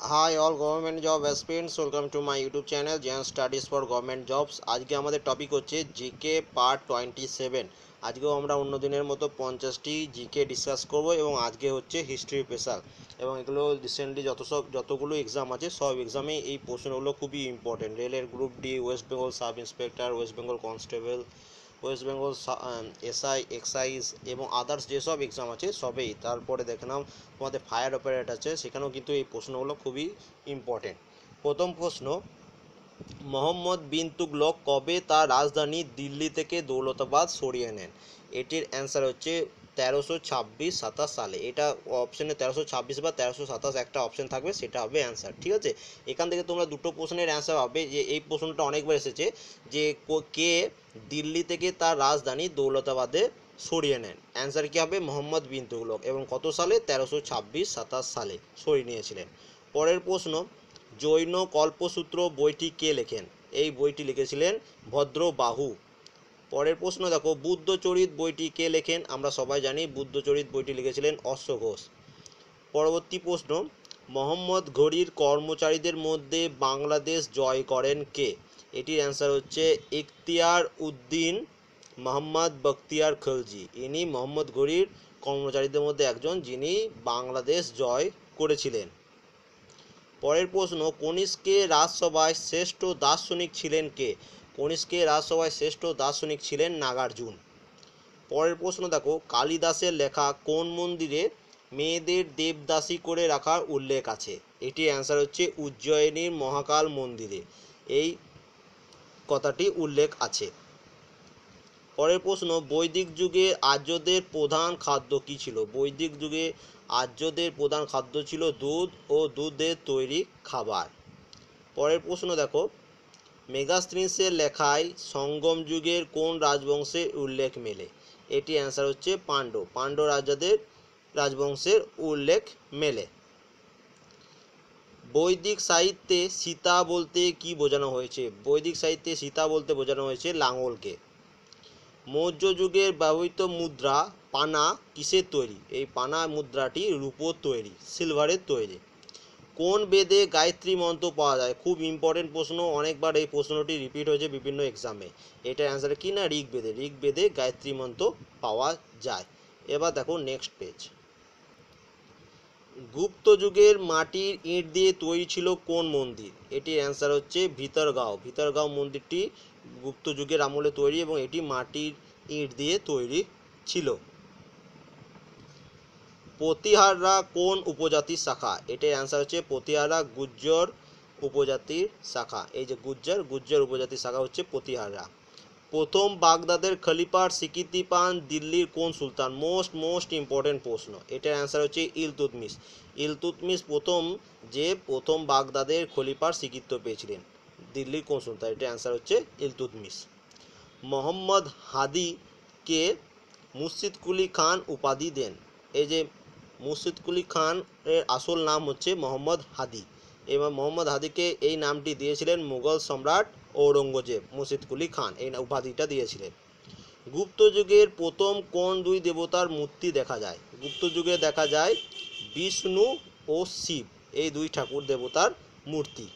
High all government job aspirants, welcome to my YouTube channel Gen Studies for government jobs. আজকে আমাদের topic হচ্ছে GK part 27। আজকেও আমরা অন্য দিনের মতো 50টি জিকে ডিসকাস করব এবং আজকে হচ্ছে হিস্ট্রি স্পেশাল। এবং এগুলো রিসেন্টলি যতগুলো এক্সাম আছে সব এক্সামে এই প্রশ্নগুলো খুবই ইম্পর্টেন্ট। রেলের group D, West Bengal sub inspector, West Bengal constable, West Bengal SI, excise এবং আদার্স যেসব এক্সাম আছে সবেই। তারপরে দেখে নাও তোমাদের ফায়ার অপারেটর আছে, সেখানেও কিন্তু এই প্রশ্নগুলো খুবই ইম্পর্টেন্ট। প্রথম প্রশ্ন, মোহাম্মদ বিন তুগলক কবে তার রাজধানী দিল্লি থেকে দৌলতাবাদ সরিয়ে নেন? এটির অ্যান্সার হচ্ছে 1326-27 সালে। এটা অপশানে 1326 বা 1327 একটা অপশান থাকবে, সেটা হবে অ্যান্সার। ঠিক আছে, এখান থেকে তোমরা দুটো প্রশ্নের অ্যান্সার হবে। যে এই প্রশ্নটা অনেকবার এসেছে যে কে দিল্লি থেকে তার রাজধানী দৌলতাবাদে সরিয়ে নেন। অ্যান্সার কী হবে? মোহাম্মদ বিন তুগলক। এবং কত সালে? 1326-27 সালে সরিয়ে নিয়েছিলেন। পরের প্রশ্ন, জৈন কল্পসূত্র বইটি কে লেখেন? এই বইটি লিখেছিলেন ভদ্রবাহু। পরের প্রশ্ন দেখো, বুদ্ধচরিত বইটি কে লেখেন? আমরা সবাই জানি বুদ্ধচরিত বইটি লিখেছিলেন অশ্ব ঘোষ। পরবর্তী প্রশ্ন, মোহাম্মদ ঘুরির কর্মচারীদের মধ্যে বাংলাদেশ জয় করেন কে? এটির অ্যান্সার হচ্ছে ইখতিয়ার উদ্দিন মোহাম্মদ বখতিয়ার খলজি। ইনি মোহাম্মদ ঘুরির কর্মচারীদের মধ্যে একজন, যিনি বাংলাদেশ জয় করেছিলেন। পরের প্রশ্ন, কনিষ্কের রাজসভায় শ্রেষ্ঠ দার্শনিক ছিলেন কে? কনিষ্কের রাজসভায় শ্রেষ্ঠ দার্শনিক ছিলেন নাগার্জুন। পরের প্রশ্ন দেখো, কালিদাসের লেখা কোন মন্দিরে মেয়েদের দেবদাসী করে রাখার উল্লেখ আছে? এটির অ্যান্সার হচ্ছে উজ্জয়িনীর মহাকাল মন্দিরে এই কথাটি উল্লেখ আছে। পরের প্রশ্ন, বৈদিক যুগে আর্যদের প্রধান খাদ্য কী ছিল? বৈদিক যুগে আর্যদের প্রধান খাদ্য ছিল দুধ ও দুধের তৈরি খাবার। পরের প্রশ্ন দেখো, মেগাস্থিনিসের লেখায় সঙ্গম যুগের কোন রাজবংশের উল্লেখ মেলে? এটি অ্যান্সার হচ্ছে পাণ্ড্য রাজাদের রাজবংশের উল্লেখ মেলে। বৈদিক সাহিত্যে সীতা বলতে কি বোঝানো হয়েছে? বৈদিক সাহিত্যে সীতা বলতে বোঝানো হয়েছে লাঙলকে। মৌর্য যুগের ব্যবহৃত মুদ্রা পানা কিসের তৈরি? এই পানা মুদ্রাটি রূপোর তৈরি, সিলভারের তৈরি। কোন বেদে গায়ত্রী মন্ত্র পাওয়া যায়? খুব ইম্পর্টেন্ট প্রশ্ন, অনেকবার এই প্রশ্নটি রিপিট হয়েছে বিভিন্ন এক্সামে। এটার অ্যান্সার কি না? ঋগ্বেদে। ঋগ্বেদে গায়ত্রী মন্ত্র পাওয়া যায়। এবার দেখো নেক্সট পেজ। গুপ্ত যুগের মাটির ইট দিয়ে তৈরি ছিল কোন মন্দির? এটির অ্যান্সার হচ্ছে ভিতরগাঁও। ভিতরগাঁও মন্দিরটি গুপ্ত যুগের আমলে তৈরি এবং এটি মাটির ইট দিয়ে তৈরি ছিল। প্রতিহাররা কোন উপজাতির শাখা? এটার অ্যান্সার হচ্ছে প্রতিহাররা গুজ্জর উপজাতির শাখা। এই যে গুজ্জর উপজাতির শাখা হচ্ছে প্রতিহাররা। প্রথম বাগদাদের খলিফার স্বীকৃতি পান দিল্লির কোন সুলতান? মোস্ট ইম্পর্টেন্ট প্রশ্ন। এটার অ্যান্সার হচ্ছে ইলতুৎমিশ। ইলতুৎমিশ প্রথম বাগদাদের খলিফার স্বীকৃতি পেয়েছিলেন। দিল্লির কোন সুলতান? এটার অ্যান্সার হচ্ছে ইলতুৎমিশ। মোহাম্মদ হাদিকে মুর্শিদ কুলি খান উপাধি দেন। এই যে মুর্শিদ কুলি খান এর আসল নাম হচ্ছে মোহাম্মদ হাদি, এবং মোহাম্মদ হাদিকে এই নামটি দিয়েছিলেন মুঘল সম্রাট ঔরঙ্গজেব। মুর্শিদ কুলি খান এই উপাধিটা দিয়েছিলেন। গুপ্ত যুগের প্রথম কোন দুই দেবতার মূর্তি দেখা যায়? গুপ্ত যুগে দেখা যায় বিষ্ণু ও শিব, এই দুই ঠাকুর দেবতার মূর্তি।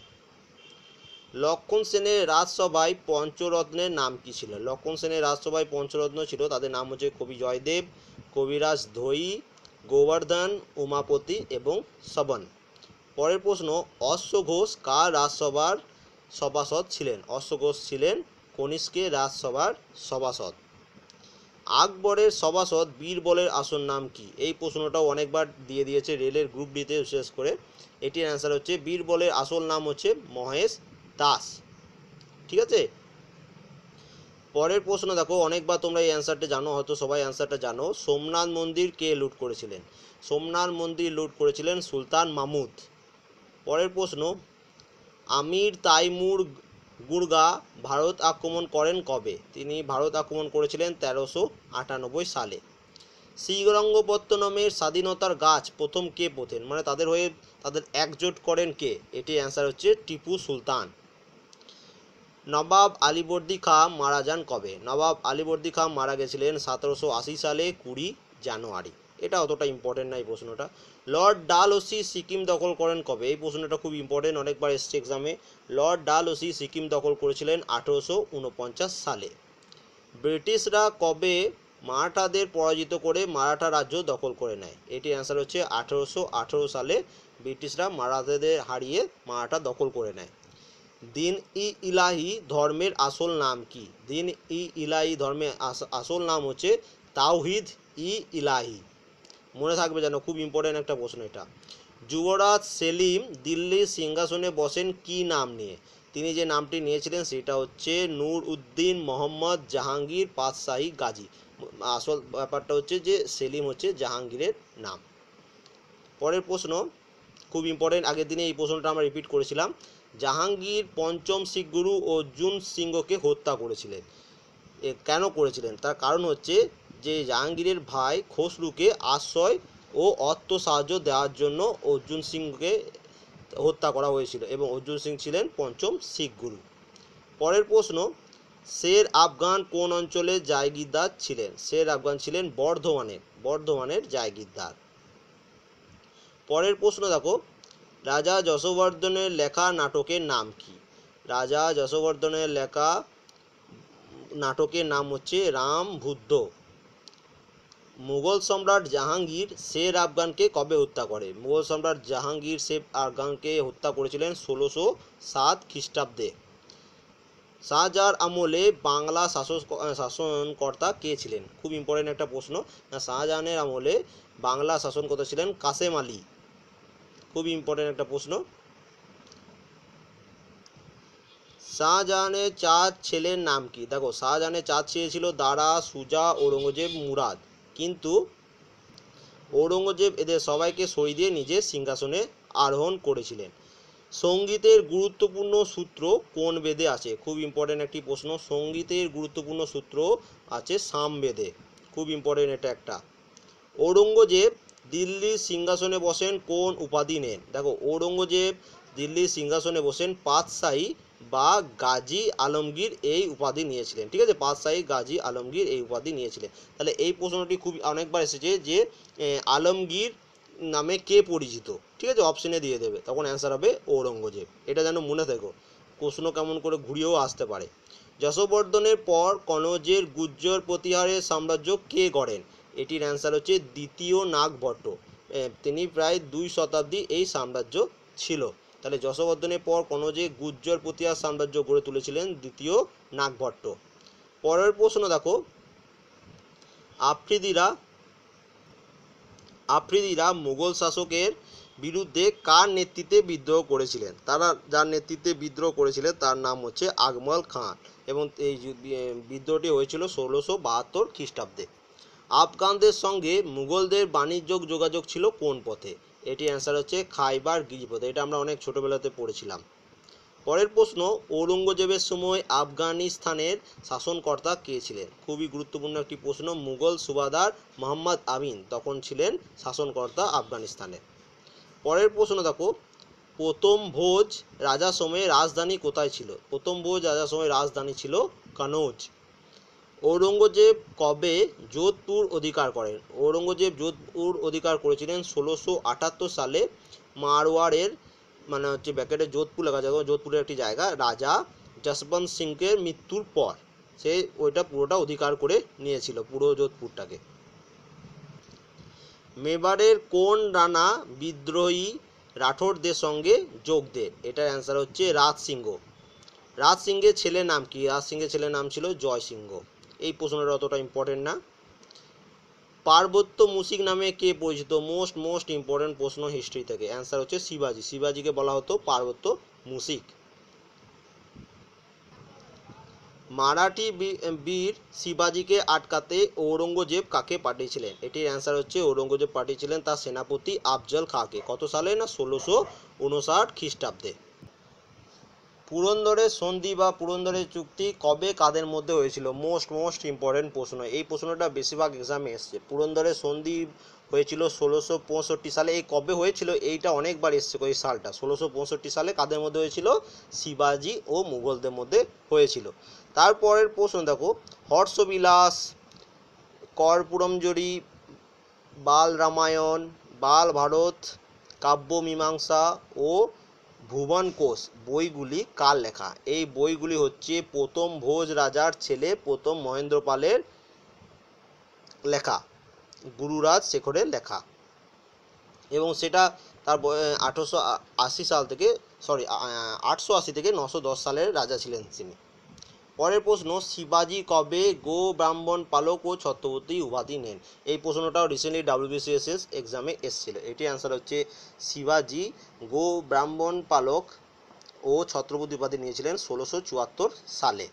লক্ষণ সেনের রাজসভায় পঞ্চরত্নের নাম কি ছিল? লক্ষণ সেনের রাজসভায় পঞ্চরত্ন ছিল, তাদের নাম হচ্ছে কবি জয়দেব, কবিরাজ ধৈ, গোবর্ধন, উমাপতি এবং শবন। পরের প্রশ্ন, অশ্ব ঘোষ কার রাজসভার সভাসদ ছিলেন? অশ্ব ঘোষ ছিলেন কনিষ্কের রাজসভার সভাসদ। আকবরের সভাসদ বীরবলের আসল নাম কি? এই প্রশ্নটাও অনেকবার দিয়ে দিয়েছে রেলের গ্রুপ ডিতে বিশেষ করে। এটির অ্যান্সার হচ্ছে বীরবলের আসল নাম হচ্ছে মহেশ দাস। ঠিক আছে, পরের প্রশ্ন দেখো, অনেকবার তোমরা এই অ্যান্সারটা জানো, হয়তো সবাই অ্যান্সারটা জানো। সোমনাথ মন্দির কে লুট করেছিলেন? সোমনাথ মন্দির লুট করেছিলেন সুলতান মাহমুদ। পরের প্রশ্ন, আমির তাইমুর গুরগা ভারত আক্রমণ করেন কবে? তিনি ভারত আক্রমণ করেছিলেন 1398 সালে। শ্রীরঙ্গপত্তনমের স্বাধীনতার গাছ প্রথম কে পোঁতেন? মানে তাদের একজোট করেন কে? এটির অ্যান্সার হচ্ছে টিপু সুলতান। নবাব আলীবর্দী খাঁ মারা যান কবে? নবাব আলীবর্দী খাঁ মারা গেছিলেন 1780 সালে 20 জানুয়ারি। এটা অতটা ইম্পর্টেন্ট না এই প্রশ্নটা। লর্ড ডালহৌসি সিকিম দখল করেন কবে? এই প্রশ্নটা খুব ইম্পর্টেন্ট, অনেকবার এসছে এক্সামে। লর্ড ডালহৌসি সিকিম দখল করেছিলেন 1849 সালে। ব্রিটিশরা কবে মারাঠাদের পরাজিত করে মারাঠা রাজ্য দখল করে নেয়? এটির অ্যান্সার হচ্ছে 1818 সালে ব্রিটিশরা মারাঠাদের হারিয়ে মারাঠা দখল করে নেয়। দিন ই ইলাহি ধর্মের আসল নাম কি? দিন ই ইলাহি ধর্মের আসল নাম হচ্ছে তাওহিদ ই ইলাহি। মনে থাকবে যেন, খুব ইম্পর্টেন্ট একটা প্রশ্ন এটা। যুবরাজ সেলিম দিল্লির সিংহাসনে বসেন কি নাম নিয়ে? তিনি যে নামটি নিয়েছিলেন সেটা হচ্ছে নূর উদ্দিন মোহাম্মদ জাহাঙ্গীর পাতশাহী গাজী। আসল ব্যাপারটা হচ্ছে যে সেলিম হচ্ছে জাহাঙ্গীরের নাম। পরের প্রশ্ন খুব ইম্পর্টেন্ট, আগের দিনে এই প্রশ্নটা আমরা রিপিট করেছিলাম। জাহাঙ্গীর পঞ্চম শিখ গুরু অর্জুন সিংহকে হত্যা করেছিলেন। কেন করেছিলেন? তার কারণ হচ্ছে যে জাহাঙ্গীরের ভাই খসরুকে আশ্রয় ও অর্থ সাহায্য দেওয়ার জন্য অর্জুন সিংকে হত্যা করা হয়েছিল এবং অর্জুন সিং ছিলেন পঞ্চম শিখ গুরু। পরের প্রশ্ন, শের আফগান কোন অঞ্চলের জায়গিরদার ছিলেন? শের আফগান ছিলেন বর্ধমানের জায়গিরদার। পরের প্রশ্ন দেখো, রাজা যশোবর্ধনের লেখা নাটকের নাম কি? রাজা যশোবর্ধনের লেখা নাটকের নাম হচ্ছে রামবুদ্ধ। মুঘল সম্রাট জাহাঙ্গীর শের আফগানকে কবে হত্যা করে? মুঘল সম্রাট জাহাঙ্গীর শের আফগানকে হত্যা করেছিলেন 1607 খ্রিস্টাব্দে। শাহজাহার আমলে বাংলা শাসনকর্তা কে ছিলেন? খুব ইম্পর্টেন্ট একটা প্রশ্ন। শাহজাহানের আমলে বাংলা শাসনকর্তা ছিলেন কাসেম আলী। খুব ইম্পর্টেন্ট একটা প্রশ্ন। শাহজাহানের 4 ছেলের নাম কি? দেখো, শাহজাহানের 4 ছেলে ছিল দারা, সুজা, ঔরঙ্গজেব, মুরাদ। কিন্তু ঔরঙ্গজেব এদের সবাইকে সই দিয়ে নিজের সিংহাসনে আরোহণ করেছিলেন। সঙ্গীতের গুরুত্বপূর্ণ সূত্র কোন বেদে আছে? খুব ইম্পর্টেন্ট একটি প্রশ্ন। সঙ্গীতের গুরুত্বপূর্ণ সূত্র আছে সামবেদে। খুব ইম্পর্টেন্ট এটা একটা। ঔরঙ্গজেব দিল্লির সিংহাসনে বসেন কোন উপাধি নেন? দেখো, ঔরঙ্গজেব দিল্লির সিংহাসনে বসেন পাতশাহী বা গাজী আলমগীর এই উপাধি নিয়েছিলেন। ঠিক আছে, পাতশাহী গাজী আলমগীর এই উপাধি নিয়েছিলেন। তাহলে এই প্রশ্নটি খুব অনেকবার এসেছে যে আলমগীর নামে কে পরিচিত। ঠিক আছে, অপশনে দিয়ে দেবে, তখন অ্যান্সার হবে ঔরঙ্গজেব। এটা যেন মনে থেকো, প্রশ্ন কেমন করে ঘুরিয়েও আসতে পারে। যশোবর্ধনের পর কনৌজের গুর্জর প্রতিহারের সাম্রাজ্য কে গড়েন? এটির অ্যান্সার হচ্ছে দ্বিতীয় নাগভট্ট। তিনি প্রায় 2 শতাব্দী এই সাম্রাজ্য ছিল। তাহলে যশোবর্ধনের পর কনৌজে গুর্জর প্রতিহার সাম্রাজ্য গড়ে তুলেছিলেন দ্বিতীয় নাগভট্ট। পরের প্রশ্ন দেখো, আফ্রিদিরা মুঘল শাসকের বিরুদ্ধে কার নেতৃত্বে বিদ্রোহ করেছিলেন? তারা যার নেতৃত্বে বিদ্রোহ করেছিলেন তার নাম হচ্ছে আকমল খান এবং এই বিদ্রোহটি হয়েছিল 1672 খ্রিস্টাব্দে। আফগানদের সঙ্গে মুঘলদের বাণিজ্য যোগাযোগ ছিল কোন পথে? এটির অ্যান্সার হচ্ছে খাইবার গিরিপথে। এটা আমরা অনেক ছোটোবেলাতে পড়েছিলাম। পরের প্রশ্ন, ঔরঙ্গজেবের সময় আফগানিস্তানের শাসনকর্তা কে ছিলেন? খুবই গুরুত্বপূর্ণ একটি প্রশ্ন। মুঘল সুবাদার মোহাম্মদ আমিন তখন ছিলেন শাসনকর্তা আফগানিস্তানের। পরের প্রশ্ন দেখো, প্রথম ভোজ রাজার সময়ে রাজধানী কোথায় ছিল? প্রথম ভোজ রাজার সময় রাজধানী ছিল কনৌজ। ঔরঙ্গজেব কবে যোধপুর অধিকার করেন? ঔরঙ্গজেব যোধপুর অধিকার করেছিলেন 1678 সালে। মারওয়াড়ের মানে হচ্ছে ব্যাকেটে যোধপুর লেখা যাবে, যোধপুরের একটি জায়গা, রাজা যশবন্ত সিংয়ের মৃত্যুর পর সে ওইটা পুরোটা অধিকার করে নিয়েছিল, পুরো যোধপুরটাকে। মেবারের কোন রানা বিদ্রোহী রাঠোরদের সঙ্গে যোগ দেন? এটার অ্যান্সার হচ্ছে রাজ সিংহ। রাজ সিংহের ছেলের নাম কি? রাজ সিংহের ছেলের নাম ছিল জয় সিংহ। এই প্রশ্নটা অতটা ইম্পর্টেন্ট না। পার্বত্য মুশিক নামে কে পরিচিত? মোস্ট ইম্পর্টেন্ট প্রশ্ন হিস্ট্রি থেকে। অ্যান্সার হচ্ছে শিবাজি। শিবাজিকে বলা হতো পার্বত্য মুশিক। মারাঠি বীর শিবাজিকে আটকাতে ঔরঙ্গজেব কাকে পাঠিয়েছিলেন? এটির অ্যান্সার হচ্ছে ঔরঙ্গজেব পাঠিয়েছিলেন তার সেনাপতি আফজল খাঁকে। কত সালে? না 1659 খ্রিস্টাব্দে। পুরন্দরের সন্ধি বা পুরন্দরের চুক্তি কবে কাদের মধ্যে হয়েছিল? মোস্ট ইম্পর্টেন্ট প্রশ্ন। এই প্রশ্নটা বেশিরভাগ এক্সামে এসছে। পুরন্দরের সন্ধি হয়েছিল 1665 সালে। এই কবে হয়েছিল এইটা অনেকবার এসছে, ওই সালটা 1665 সালে কাদের মধ্যে হয়েছিল? শিবাজি ও মুঘলদের মধ্যে হয়েছিল। তারপরের প্রশ্ন দেখো, হর্ষবিলাস, কর্পূরমজরি, বাল রামায়ণ, বাল ভারত, কাব্যমীমাংসা ও ভুবন কোষ বইগুলি কার লেখা? এই বইগুলি হচ্ছে প্রথম ভোজ রাজার ছেলে প্রথম মহেন্দ্র পালের লেখা, গুরুরাজ শেখরের লেখা। এবং সেটা তার 1880 সাল থেকে 880 থেকে 910 সালের রাজা ছিলেন তিনি। পরের প্রশ্ন, শিবাজি কবে গো ব্রাহ্মণ পালক ও ছত্রপতি উপাধি নেন? এই প্রশ্নটাও রিসেন্টলি WBCSS এক্সামে এসেছিল। এটি অ্যান্সার হচ্ছে শিবাজি গো ব্রাহ্মণ পালক ও ছত্রপতি উপাধি নিয়েছিলেন 1674 সালে।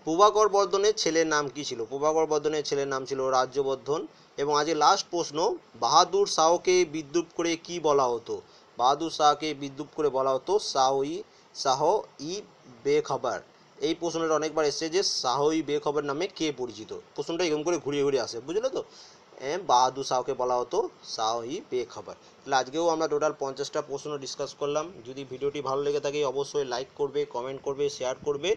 প্রভাকর বর্ধনের ছেলের নাম কি ছিল? প্রভাকর বর্ধনের ছেলের নাম ছিল রাজ্যবর্ধন। এবং আজকে লাস্ট প্রশ্ন, বাহাদুর শাহকে বিদ্রূপ করে কি বলা হতো? বাহাদুর শাহকে বিদ্রূপ করে বলা হতো শাহ ই বেখবর। এই প্রশ্নটা অনেকবার এসেছে যে শাহ ই বেখবর নামে কে পরিচিত। প্রশ্নটা এরকম করে ঘুরিয়ে ঘুরিয়ে আসে, বুঝলে তো? বাহাদুর শাহকে বলা হতো শাহ ই বেখবর। তাহলে আজকেও আমরা টোটাল 50টা প্রশ্ন ডিসকাস করলাম। যদি ভিডিওটি ভালো লেগে থাকে অবশ্যই লাইক করবে, কমেন্ট করবে, শেয়ার করবে,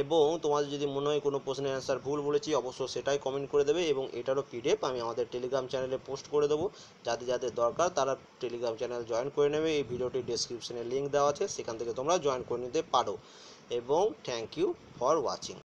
এবং তোমাদের যদি মনে হয় কোনো প্রশ্নের অ্যান্সার ভুল বলেছি অবশ্যই সেটাই কমেন্ট করে দেবে। এবং এটারও PDF আমি আমাদের টেলিগ্রাম চ্যানেলে পোস্ট করে দেবো। যাদের যাদের দরকার তারা টেলিগ্রাম চ্যানেল জয়েন করে নেবে। এই ভিডিওটির ডেসক্রিপশনে লিঙ্ক দেওয়া আছে, সেখান থেকে তোমরা জয়েন করে নিতে পারো। এবং থ্যাংক ইউ ফর ওয়াচিং।